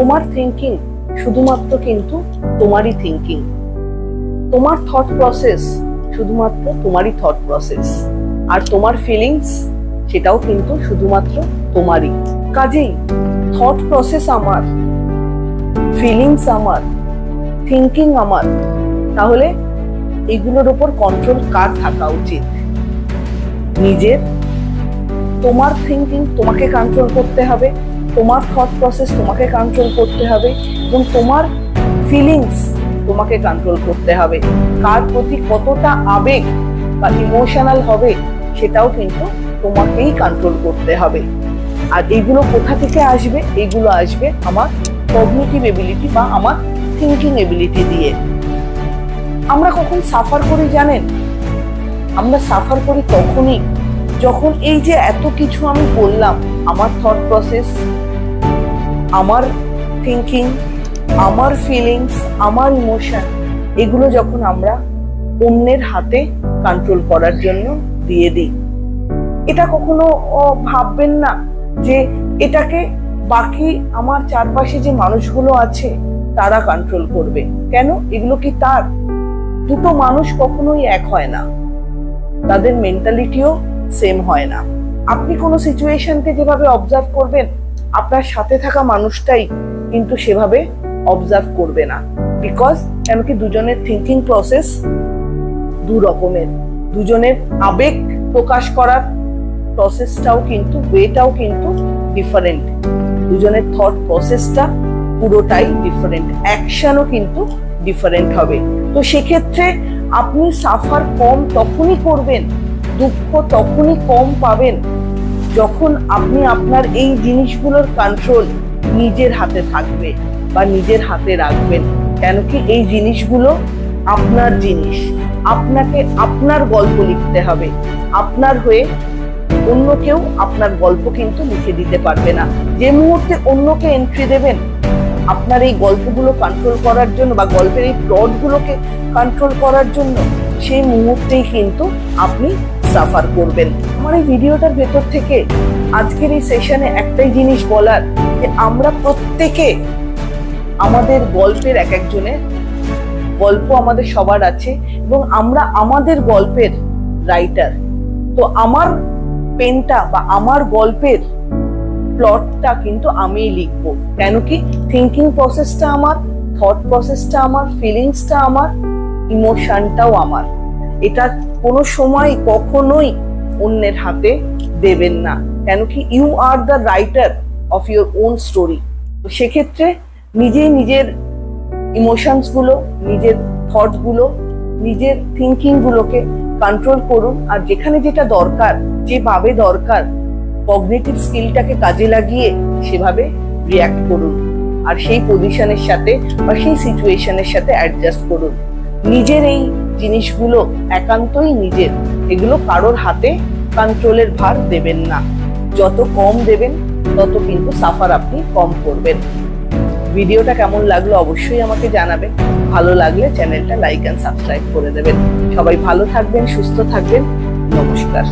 তোমার থিঙ্কিং শুধুমাত্র কিন্তু তোমারই থিঙ্কিং, তোমার থট প্রসেস শুধুমাত্র তোমারই থট প্রসেস, আর তোমার ফিলিংস সেটাও কিন্তু শুধুমাত্র তোমারই। কাজেই থট প্রসেস আমার, ফিলিংস আমার, থিঙ্কিং আমার, তাহলে এগুলোর উপর কন্ট্রোল কার থাকা উচিত? নিজের। তোমার থিঙ্কিং তোমাকে কন্ট্রোল করতে হবে, তোমার থট প্রসেস তোমাকে কন্ট্রোল করতে হবে, এবং তোমার ফিলিংস তোমাকে কন্ট্রোল করতে হবে। কার প্রতি কতটা আবেগ বা ইমোশনাল হবে সেটাও কিন্তু তোমাকেই কন্ট্রোল করতে হবে। আর এগুলো কোথা থেকে আসবে? এগুলো আসবে আমার কগনিটিভ এবিলিটি বা আমার থিঙ্কিং এবিলিটি দিয়ে। আমরা কখন সাফার করি জানেন? আমরা সাফার করি তখনই যখন এই যে এত কিছু আমি বললাম, আমার থট প্রসেস, আমার থিঙ্কিং, আমার ফিলিংস, আমার ইমোশন, এগুলো যখন আমরা অন্যের হাতে কন্ট্রোল করার জন্য দিয়ে দিই। এটা কখনো ভাববেন না যে এটাকে বাকি আমার চারপাশে যে মানুষগুলো আছে তারা কন্ট্রোল করবে। কেন? এগুলো কি তার? দুটো মানুষ কখনোই এক হয় না, তাদের মেন্টালিটিও সেম হয় না। আপনি কোনো সিচুয়েশনকে যেভাবে অবজার্ভ করবেন, আপনার সাথে থাকা মানুষটাই কিন্তু সেভাবে অবজার্ভ করবে না। বিকজ কেন কি দুজনের থিঙ্কিং প্রসেস দু রকমের, দুজনের আবেগ প্রকাশ করার প্রসেসটাও কিন্তু, ওয়েটাও কিন্তু ডিফারেন্ট, দুজনের থট প্রসেসটা পুরোটাই ডিফারেন্ট, অ্যাকশনও কিন্তু ডিফারেন্ট হবে। তো সেক্ষেত্রে আপনি সাফার কম তখনই করবেন, দুঃখ তখনই কম পাবেন যখন আপনি আপনার এই জিনিসগুলোর কন্ট্রোল নিজের হাতে থাকবে বা নিজের হাতে রাখবেন। কেন কি এই জিনিসগুলো আপনার জিনিস, আপনাকে আপনার গল্প লিখতে হবে। আপনার হয়ে অন্য কেউ আপনার গল্প কিন্তু লিখে দিতে পারবে না। যে মুহূর্তে অন্যকে এন্ট্রি দেবেন আপনার এই গল্পগুলো কন্ট্রোল করার জন্য বা গল্পের এই প্লটগুলোকে কন্ট্রোল করার জন্য, সেই মুহূর্তেই কিন্তু আপনি সাফার করবেন। আমার এই ভিডিওটার ভেতর থেকে আজকের এই সেশনে একটাই জিনিস বলার, যে আমরা প্রত্যেকে আমাদের গল্পের, এক একজনের গল্প আমাদের সবার আছে এবং আমরা আমাদের গল্পের রাইটার। তো আমার পেনটা বা আমার গল্পের প্লটটা কিন্তু আমিই লিখবো। কেন কি থিঙ্কিং প্রসেসটা আমার, থট প্রসেসটা আমার, ফিলিংসটা আমার, ইমোশনটাও আমার। এটা কোনো সময় কখনোই অন্যের হাতে দেবেন না। কেন কি you are the writer of your own story. তো সেক্ষেত্রে নিজেই নিজের ইমোশনস গুলো, নিজের থট গুলো, নিজের থিঙ্কিং গুলোকে কন্ট্রোল করুন। আর যেখানে যেটা দরকার, যেভাবে দরকার, কগনিটিভ স্কিলটাকে কাজে লাগিয়ে সেভাবে রিঅ্যাক্ট করুন। আর সেই পজিশনের সাথে বা সেই সিচুয়েশনের সাথে অ্যাডজাস্ট করুন। নিজের এই জিনিসগুলো একান্তই নিজের, এগুলো কারোর হাতে কন্ট্রোলের ভার দেবেন না। যত কম দেবেন তত কিন্তু সাফার আপনি কম করবেন। ভিডিওটা কেমন লাগলো অবশ্যই আমাকে জানাবেন। ভালো লাগলে চ্যানেলটা লাইক এন্ড সাবস্ক্রাইব করে দেবেন। সবাই ভালো থাকবেন, সুস্থ থাকবেন। নমস্কার।